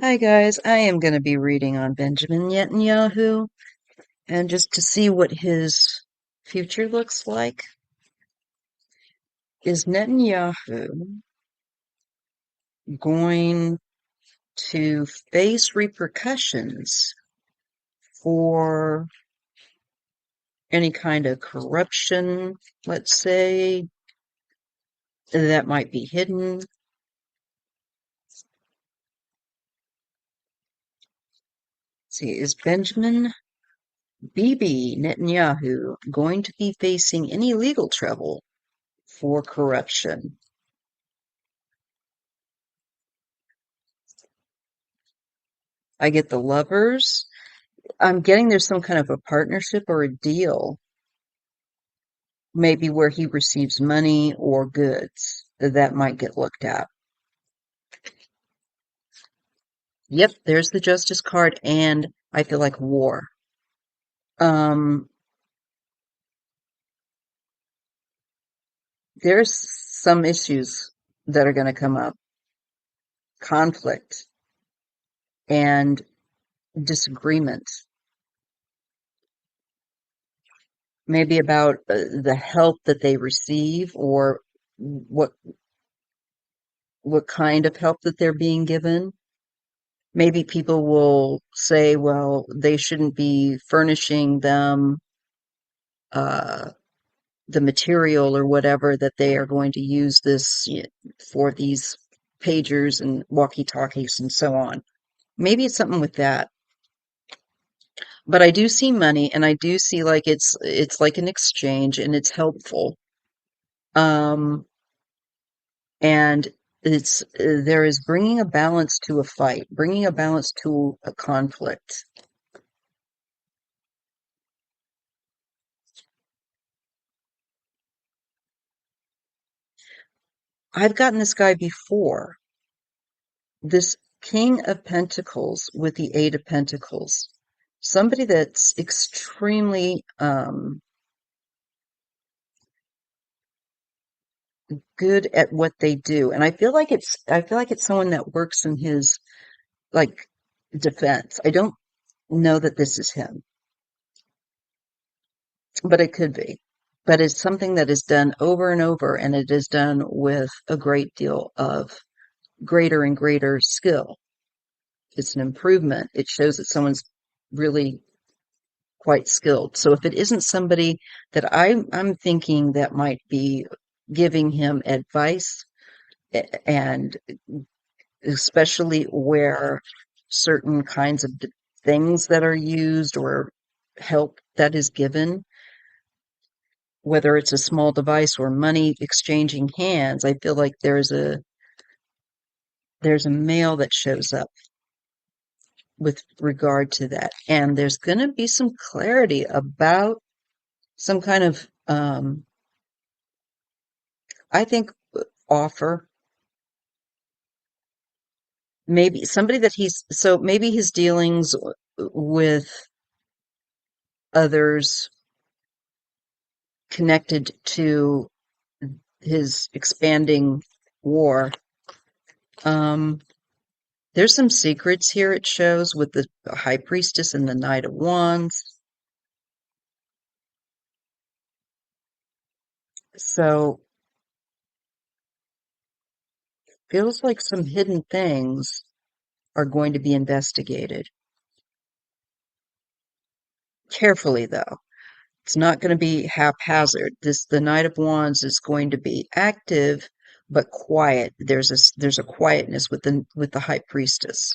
Hi guys, I am going to be reading on Benjamin Netanyahu and just to see what his future looks like. Is Netanyahu going to face repercussions for any kind of corruption, let's say, that might be hidden? Let's see, is Benjamin Bibi Netanyahu going to be facing any legal trouble for corruption? I get the lovers. I'm getting there's some kind of a partnership or a deal, maybe where he receives money or goods that might get looked at. Yep, there's the justice card, and I feel like war. Um, there's some issues that are going to come up, conflict and disagreement, maybe about the help that they receive or what what kind of help that they're being given. Maybe people will say, well, they shouldn't be furnishing them uh, the material or whatever that they are going to use for these pagers and walkie-talkies and so on. Maybe it's something with that. But I do see money, and I do see like it's like an exchange, and it's helpful. Um, and there is bringing a balance to a fight, bringing a balance to a conflict. I've gotten this guy before. This King of Pentacles with the Eight of Pentacles. Somebody that's extremely good at what they do. And I feel like it's someone that works in his like defense. I don't know that this is him, but it could be. But it's something that is done over and over, and it is done with a great deal of greater and greater skill. It's an improvement. It shows that someone's really quite skilled. So if it isn't somebody that I'm thinking that might be giving him advice, and especially where certain kinds of things that are used or help that is given, whether it's a small device or money exchanging hands, I feel like there's a male that shows up with regard to that. And there's going to be some clarity about some kind of I think offer. Maybe somebody that maybe his dealings with others connected to his expanding war. Um, there's some secrets here, it shows, with the High Priestess and the Knight of Wands. So feels like some hidden things are going to be investigated. Carefully, though. It's not going to be haphazard. The Knight of Wands is going to be active but quiet. There's a quietness with the High Priestess.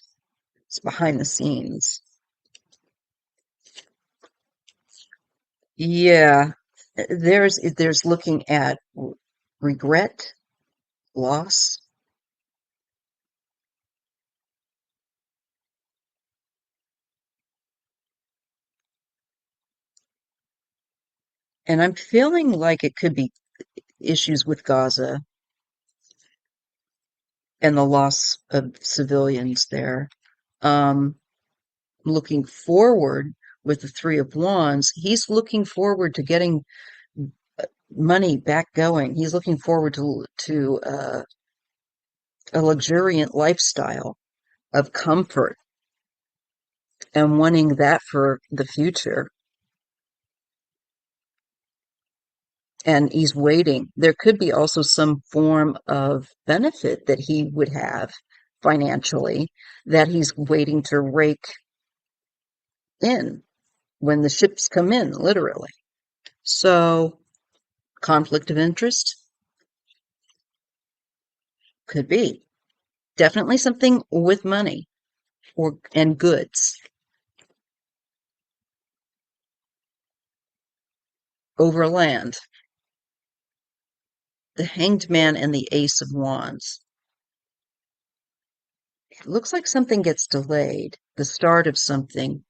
It's behind the scenes. Yeah, there's looking at regret, loss, and I'm feeling like it could be issues with Gaza and the loss of civilians there. Um, Looking forward with the Three of Wands, he's looking forward to getting money back going. He's looking forward to a luxuriant lifestyle. of comfort and wanting that for the future. And he's waiting. There could be also some form of benefit that he would have financially that he's waiting to rake in when the ships come in, literally. So, conflict of interest could be definitely something with money or and goods over land. The Hanged Man and the Ace of Wands. It looks like something gets delayed, the start of something,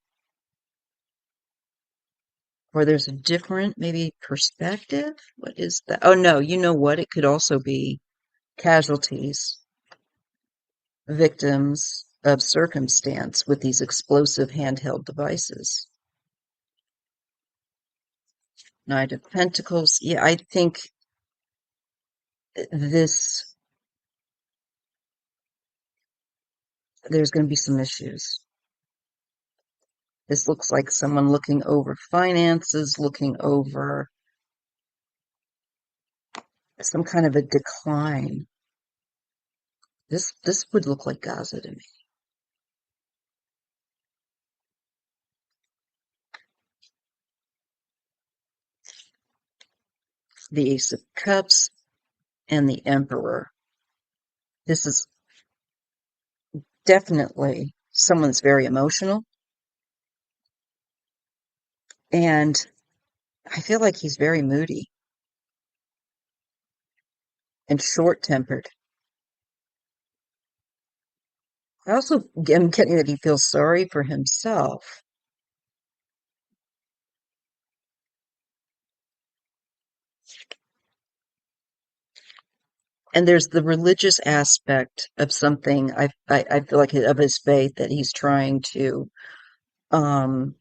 or there's a different, maybe, perspective. What is that? Oh, no, you know what? It could also be casualties, victims of circumstance with these explosive handheld devices. Knight of Pentacles. Yeah, I think this, there's going to be some issues. This looks like someone looking over finances, looking over some kind of a decline. This would look like Gaza to me. The Ace of Cups and the Emperor. This is definitely someone's very emotional, and I feel like he's very moody and short-tempered. I also am getting that he feels sorry for himself. And there's the religious aspect of something. I feel like of his faith that he's trying to um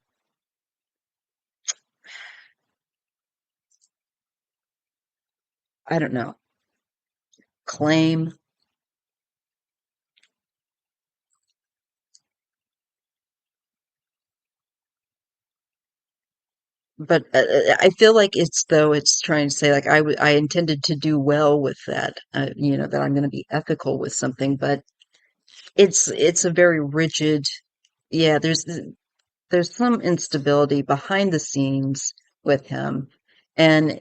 I don't know, claim. But I feel like it's though it's trying to say like I intended to do well with that, that I'm going to be ethical with something, but it's a very rigid. Yeah, there's some instability behind the scenes with him, and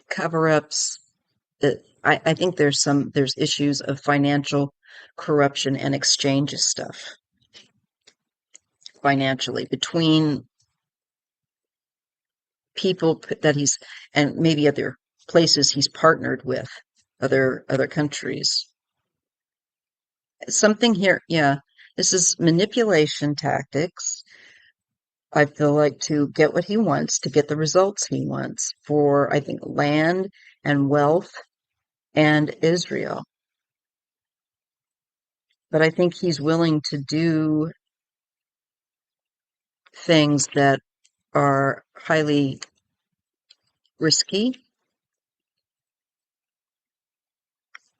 cover-ups. I think there's issues of financial corruption and exchange of stuff financially between people that he's and maybe other places he's partnered with, other countries. Something here, yeah. This is manipulation tactics. I feel like to get what he wants, to get the results he wants for, I think, land and wealth and Israel. But I think he's willing to do things that are highly risky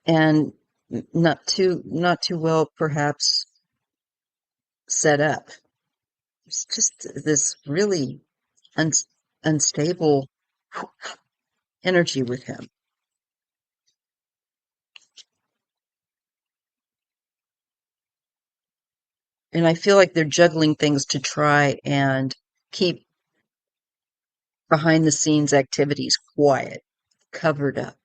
and not too well perhaps set up. It's just this really un- unstable energy with him. And I feel like they're juggling things to try and keep behind the scenes activities quiet, covered up.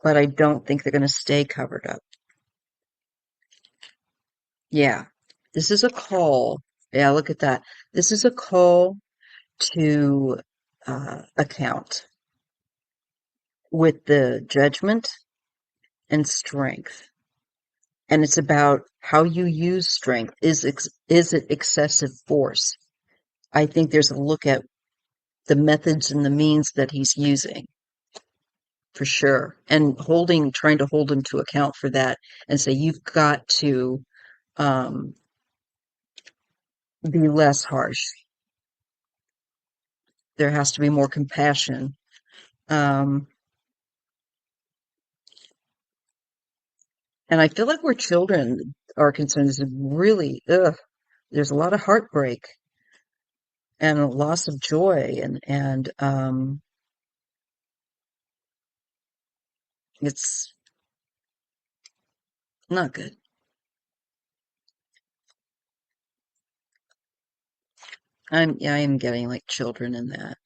But I don't think they're going to stay covered up. Yeah. This is a call. Yeah, look at that. This is a call to account with the judgment and strength. And it's about how you use strength. Is it excessive force? I think there's a look at the methods and the means that he's using for sure, and trying to hold him to account for that, and say you've got to um, be less harsh. There has to be more compassion. Um, And I feel like where children are concerned is really, ugh, there's a lot of heartbreak and a loss of joy, and it's not good. I am getting like children in that,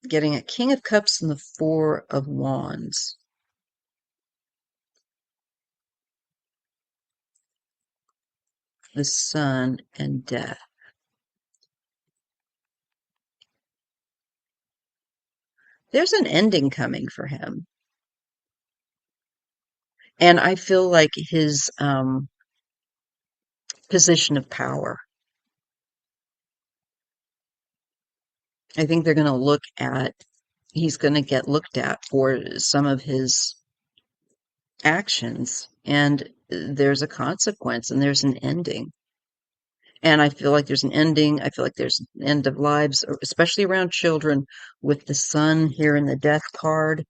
getting a King of Cups and the Four of Wands, the Sun, and Death. There's an ending coming for him, and I feel like his position of power. I think they're going to look at. He's going to get looked at for some of his actions, and there's a consequence, and there's an ending. And I feel like there's an ending. I feel like there's an end of lives, especially around children, with the Sun here in the Death card.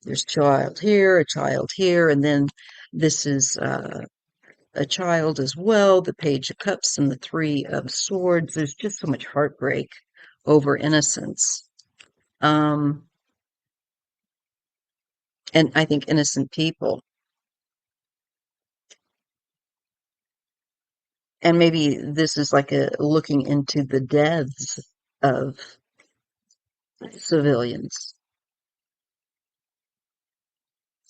There's a child here, and then this is a child as well, the Page of Cups and the Three of Swords. There's just so much heartbreak over innocence. Um, and I think innocent people. And maybe this is like a looking into the deaths of civilians.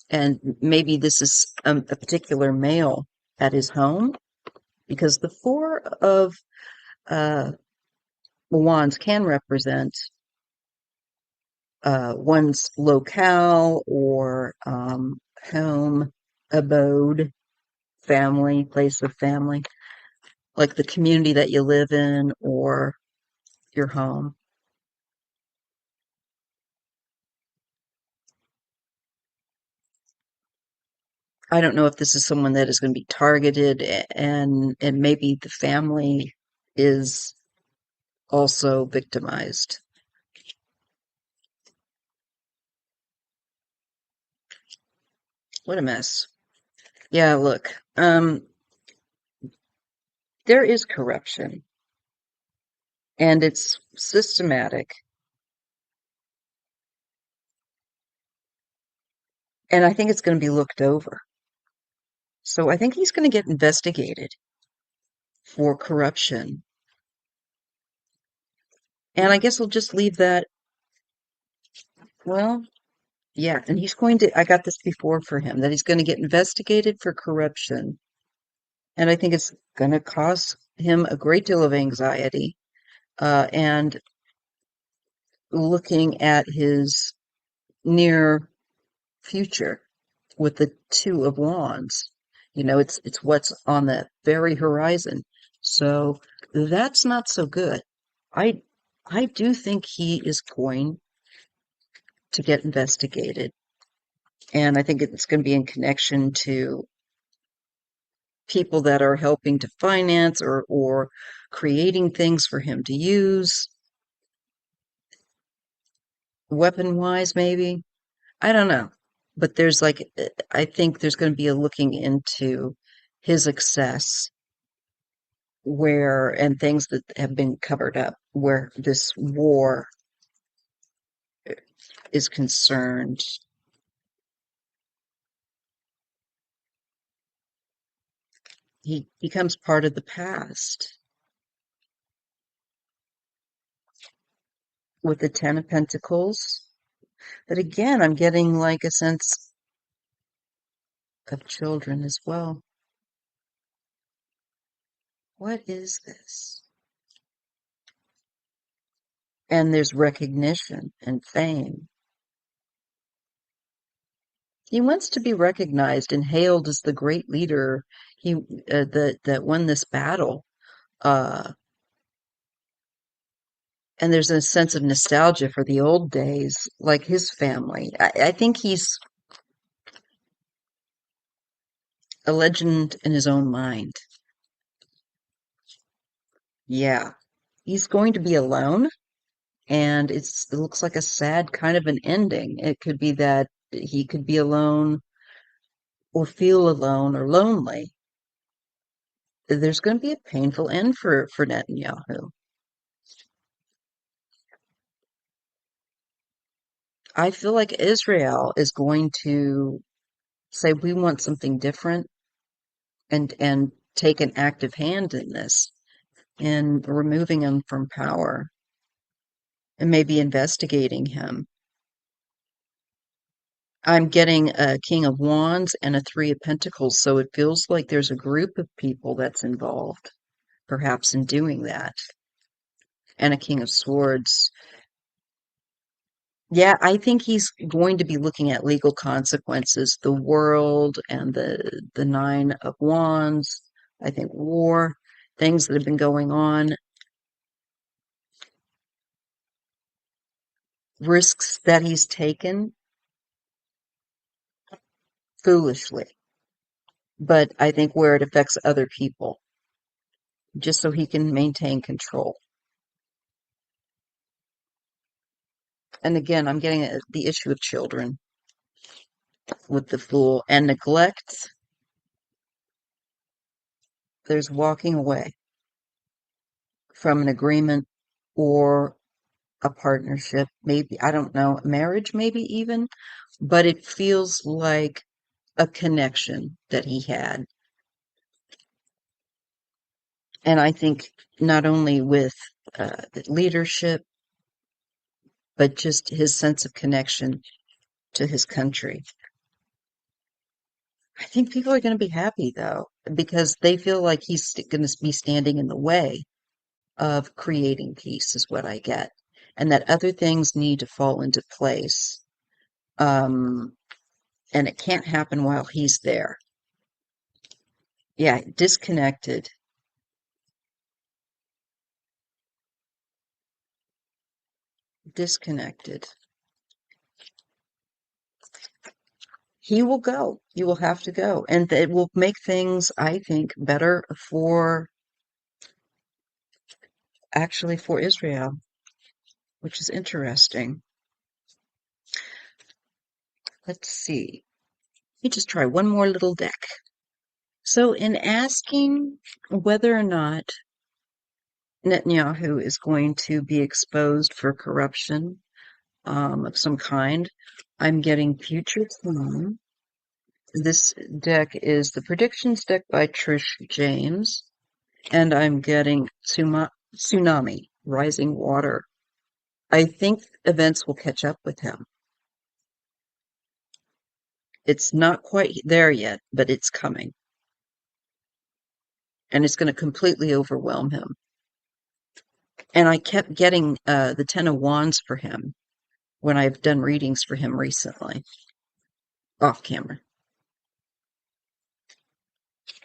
And maybe this is a particular male at his home, because the Four of uh, Wands can represent one's locale or home, abode, family, place of family, like the community that you live in or your home. I don't know if this is someone that is going to be targeted, and maybe the family is also victimized. What a mess. Yeah, look, there is corruption, and it's systematic, and I think it's going to be looked over. So I think he's going to get investigated for corruption. And I guess I'll just leave that. Well, yeah, and he's going to, I got this before for him, that he's going to get investigated for corruption. And I think it's going to cause him a great deal of anxiety. And looking at his near future with the Two of Wands, it's what's on the very horizon. So that's not so good. I I do think he is going to get investigated. And I think it's going to be in connection to people that are helping to finance or creating things for him to use, weapon wise, maybe. I don't know. But there's like, I think there's going to be a looking into his excess and things that have been covered up, where this war is concerned. He becomes part of the past with the Ten of Pentacles. But again, I'm getting like a sense of children as well. What is this? And there's recognition and fame. He wants to be recognized and hailed as the great leader that won this battle. Uh, and there's a sense of nostalgia for the old days, like his family. I think he's a legend in his own mind. Yeah, he's going to be alone, And it looks like a sad kind of an ending. It could be that he could be alone or feel alone or lonely. There's going to be a painful end for Netanyahu. I feel like Israel is going to say we want something different and take an active hand in this in removing him from power and maybe investigating him. I'm getting a King of Wands and a Three of Pentacles, so it feels like there's a group of people that's involved, perhaps in doing that, and a King of Swords. Yeah, I think he's going to be looking at legal consequences, the world and the Nine of Wands. I think war, things that have been going on, risks that he's taken foolishly, but I think where it affects other people, just so he can maintain control. And again, I'm getting the issue of children with the Fool and neglect. There's walking away from an agreement or a partnership, maybe, I don't know, marriage, maybe even, but it feels like a connection that he had. And I think not only with leadership, but just his sense of connection to his country. I think people are going to be happy though, because they feel like he's going to be standing in the way of creating peace, is what I get, and that other things need to fall into place. Um, and it can't happen while he's there. Yeah, disconnected. Disconnected. He will go. You will have to go. And it will make things, I think, better for actually for Israel, which is interesting. Let's see. Let me just try one more little deck. So, in asking whether or not Netanyahu is going to be exposed for corruption of some kind, I'm getting future time. This deck is the predictions deck by Trish James, and I'm getting tsunami, rising water. I think events will catch up with him. It's not quite there yet, but it's coming. And it's going to completely overwhelm him. And I kept getting the Ten of Wands for him when I've done readings for him recently, off camera.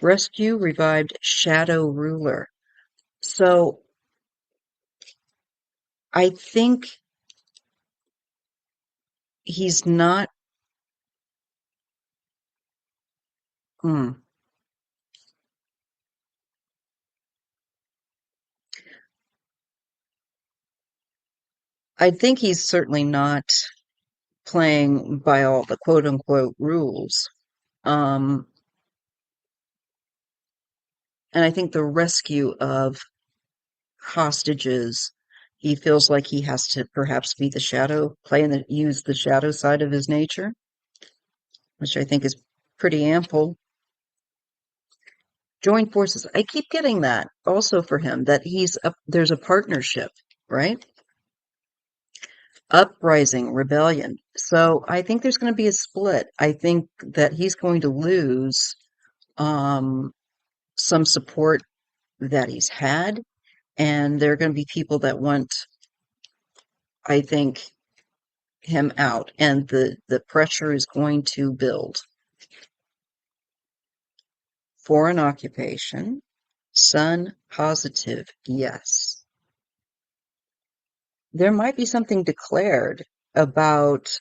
Rescue, revived, shadow ruler. So I think he's not. Hmm, I think he's certainly not playing by all the quote unquote rules. Um, and I think the rescue of hostages, he feels like he has to perhaps be the shadow, play and use the shadow side of his nature, which I think is pretty ample. Join forces. I keep getting that also for him, that there's a partnership, right? Uprising, rebellion. So I think there's going to be a split. I think that he's going to lose um, some support that he's had, and there are going to be people that want, I think, him out, and the pressure is going to build. Foreign occupation, sun positive, yes. There might be something declared about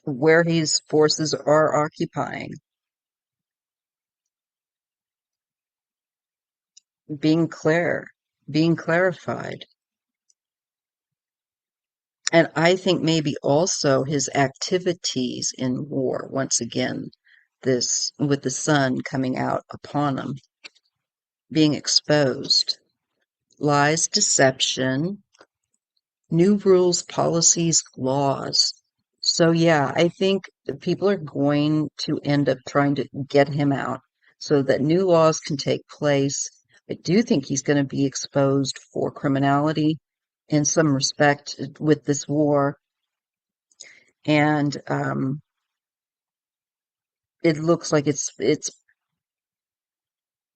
where his forces are occupying, being clear, being clarified. And I think maybe also his activities in war, once again, this with the sun coming out upon him, being exposed, lies, deception, new rules, policies, laws. So yeah, I think that people are going to end up trying to get him out so that new laws can take place. I do think he's going to be exposed for criminality in some respect with this war, and it looks like it's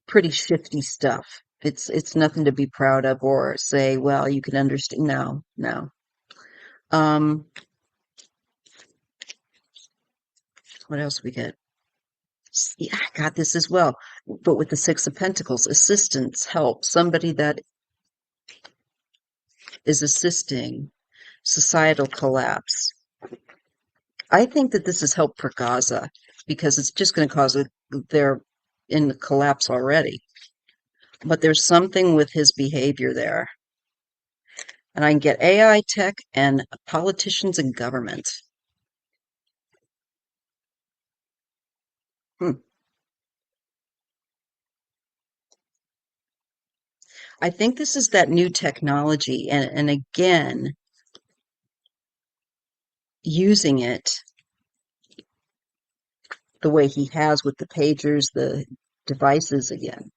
pretty shifty stuff. It's nothing to be proud of or say, well, you can understand. No, no. Um, what else we get? Yeah, I got this as well. But with the Six of Pentacles, assistance, help, somebody that is assisting, societal collapse. I think that this is help for Gaza because it's just going to cause they're in the collapse already. But there's something with his behavior there. And I can get AI tech and politicians and government. Hmm. I think this is that new technology, and again, using it the way he has with the pagers, the devices again.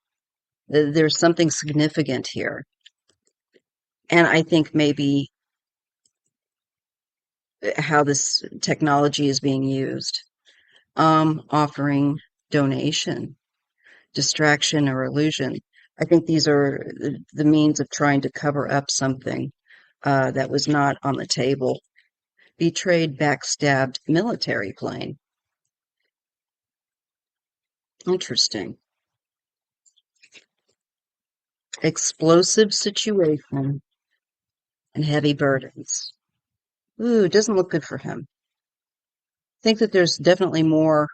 There's something significant here. And I think maybe how this technology is being used. Offering donation, distraction, or illusion. I think these are the means of trying to cover up something that was not on the table. Betrayed, backstabbed military plane. Interesting. Explosive situation and heavy burdens. Ooh, doesn't look good for him. Think that there's definitely more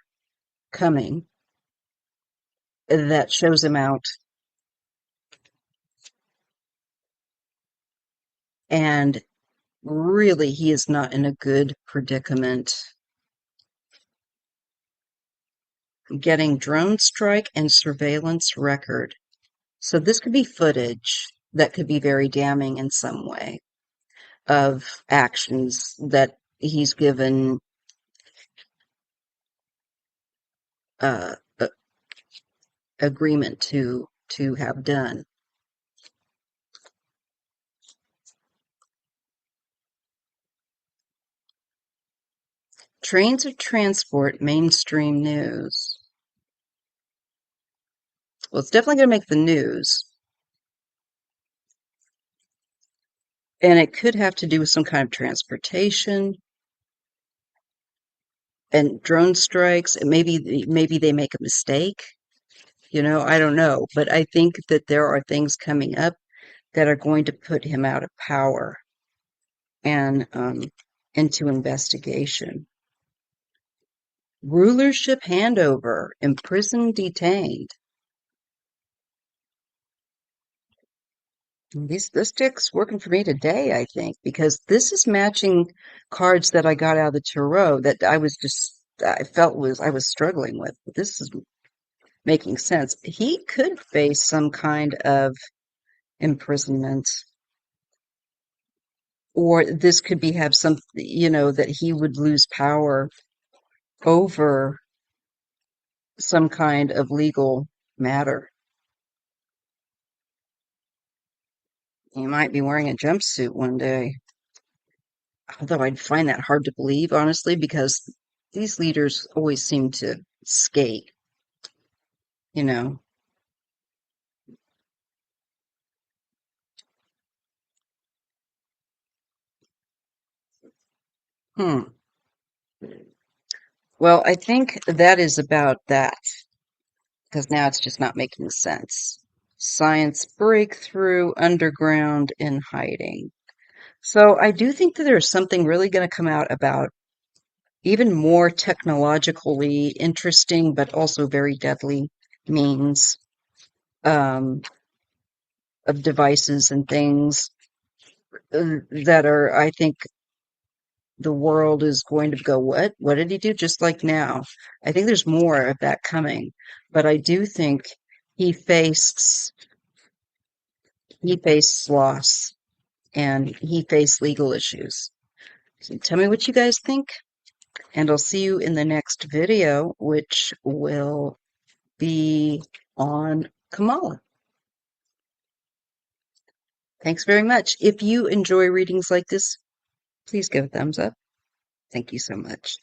coming that shows him out, and really he is not in a good predicament. Getting drone strike and surveillance record. So this could be footage that could be very damning in some way of actions that he's given uh, agreement to have done. Trains of transport, mainstream news. Well, it's definitely going to make the news. And it could have to do with some kind of transportation and drone strikes. And maybe they make a mistake. I don't know. But I think that there are things coming up that are going to put him out of power and into investigation. Rulership handover, imprisoned, detained. This deck's working for me today, I think, because this is matching cards that I got out of the tarot that I felt I was struggling with. This is making sense. He could face some kind of imprisonment, or this could be have some, that he would lose power over some kind of legal matter. He might be wearing a jumpsuit one day. Although I'd find that hard to believe, honestly, because these leaders always seem to skate, you know. Hmm. Well, I think that is about that, because now it's just not making sense. Science breakthrough, underground, in hiding. So I do think that there's something really going to come out about even more technologically interesting, but also very deadly means um, of devices and things that are, I think, the world is going to go, what? What did he do? Just like now. I think there's more of that coming. But I do think he faced he faced loss and he faced legal issues. So tell me what you guys think, and I'll see you in the next video, which will be on Kamala. Thanks very much. If you enjoy readings like this, please give a thumbs up. Thank you so much.